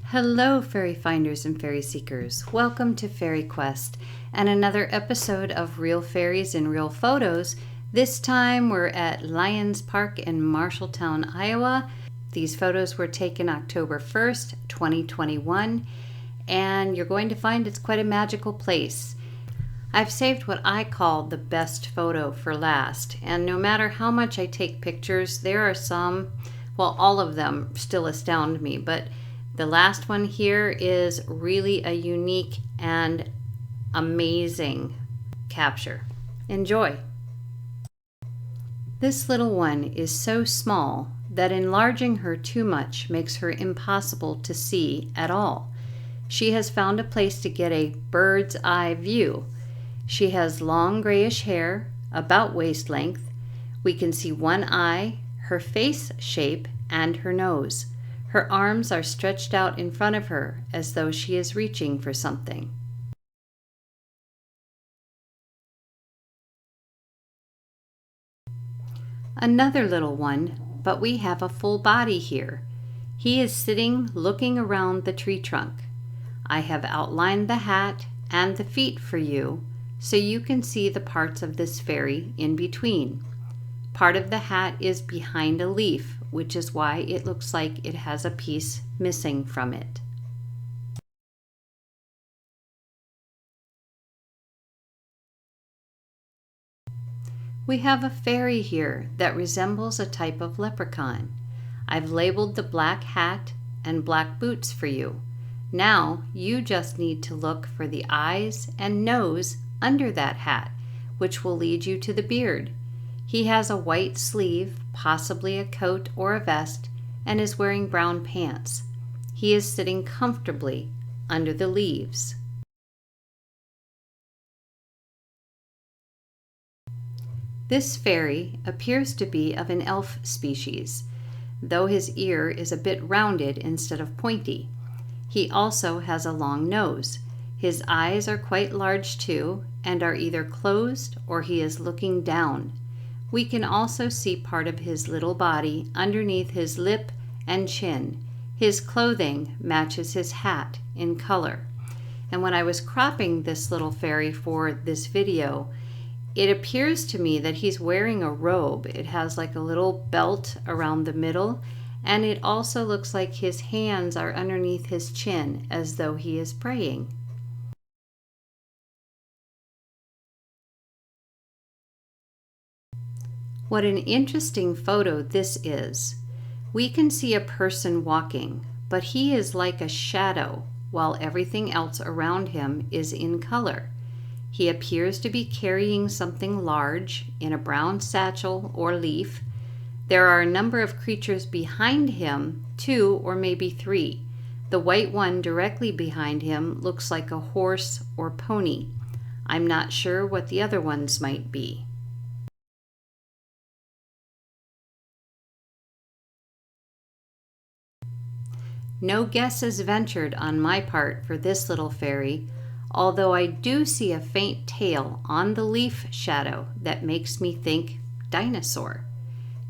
Hello, fairy finders and fairy seekers. Welcome to FaerieQuest and another episode of Real Fairies in Real Photos. This time we're at Lions Park in Marshalltown, Iowa. These photos were taken October 1st, 2021, and you're going to find it's quite a magical place. I've saved what I call the best photo for last, and no matter how much I take pictures, there are some, well, all of them still astound me, but the last one here is really a unique and amazing capture. Enjoy. This little one is so small that enlarging her too much makes her impossible to see at all. She has found a place to get a bird's eye view. She has long grayish hair, about waist length. We can see one eye, her face shape, and her nose. Her arms are stretched out in front of her as though she is reaching for something. Another little one, but we have a full body here. He is sitting looking around the tree trunk. I have outlined the hat and the feet for you so you can see the parts of this fairy in between. Part of the hat is behind a leaf, which is why it looks like it has a piece missing from it. We have a fairy here that resembles a type of leprechaun. I've labeled the black hat and black boots for you. Now you just need to look for the eyes and nose under that hat, which will lead you to the beard. He has a white sleeve, possibly a coat or a vest, and is wearing brown pants. He is sitting comfortably under the leaves. This fairy appears to be of an elf species, though his ear is a bit rounded instead of pointy. He also has a long nose. His eyes are quite large too, and are either closed or he is looking down. We can also see part of his little body underneath his lip and chin. His clothing matches his hat in color. And when I was cropping this little fairy for this video, it appears to me that he's wearing a robe. It has like a little belt around the middle, and it also looks like his hands are underneath his chin as though he is praying. What an interesting photo this is. We can see a person walking, but he is like a shadow, while everything else around him is in color. He appears to be carrying something large in a brown satchel or leaf. There are a number of creatures behind him, 2 or maybe 3. The white one directly behind him looks like a horse or pony. I'm not sure what the other ones might be. No guesses ventured on my part for this little fairy, although I do see a faint tail on the leaf shadow that makes me think dinosaur.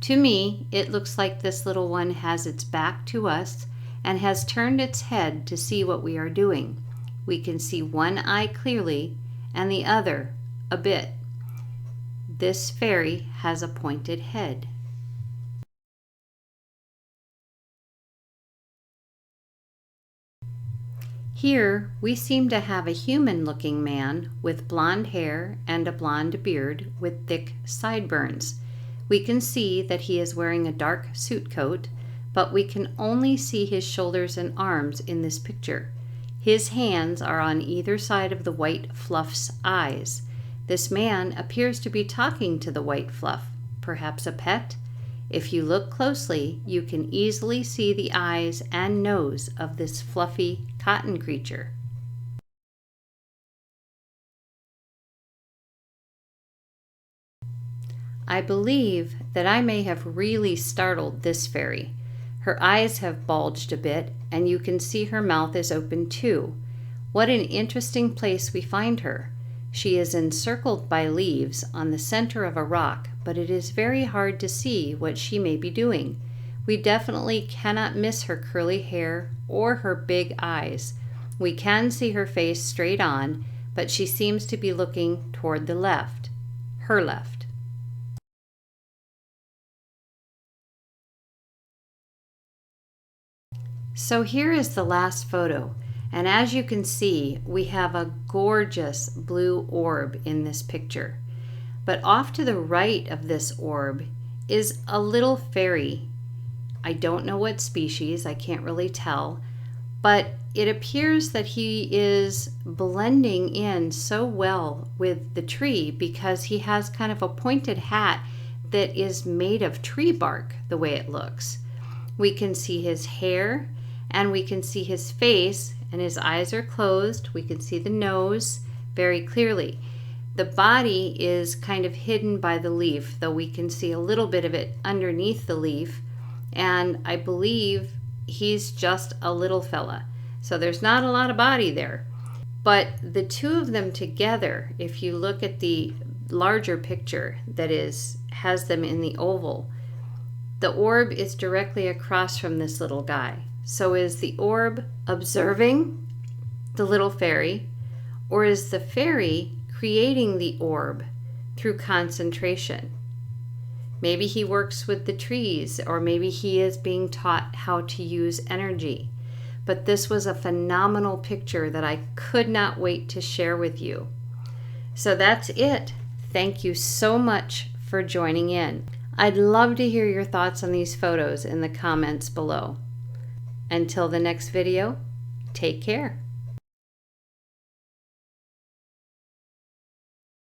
To me, it looks like this little one has its back to us and has turned its head to see what we are doing. We can see one eye clearly and the other a bit. This fairy has a pointed head. Here we seem to have a human-looking man with blonde hair and a blonde beard with thick sideburns. We can see that he is wearing a dark suit coat, but we can only see his shoulders and arms in this picture. His hands are on either side of the white fluff's eyes. This man appears to be talking to the white fluff, perhaps a pet. If you look closely, you can easily see the eyes and nose of this fluffy cotton creature. I believe that I may have really startled this fairy. Her eyes have bulged a bit, and you can see her mouth is open too. What an interesting place we find her. She is encircled by leaves on the center of a rock, but it is very hard to see what she may be doing. We definitely cannot miss her curly hair or her big eyes. We can see her face straight on, but she seems to be looking toward the left, her left. So here is the last photo, and as you can see, we have a gorgeous blue orb in this picture. But off to the right of this orb is a little fairy. I don't know what species, I can't really tell, but it appears that he is blending in so well with the tree because he has kind of a pointed hat that is made of tree bark, the way it looks. We can see his hair, and we can see his face, and his eyes are closed. We can see the nose very clearly. The body is kind of hidden by the leaf, though we can see a little bit of it underneath the leaf, and I believe he's just a little fella. So there's not a lot of body there. But the two of them together, if you look at the larger picture that has them in the oval, the orb is directly across from this little guy. So is the orb observing the little fairy, or is the fairy creating the orb through concentration? Maybe he works with the trees, or maybe he is being taught how to use energy. But this was a phenomenal picture that I could not wait to share with you. So that's it. Thank you so much for joining in. I'd love to hear your thoughts on these photos in the comments below. Until the next video, take care.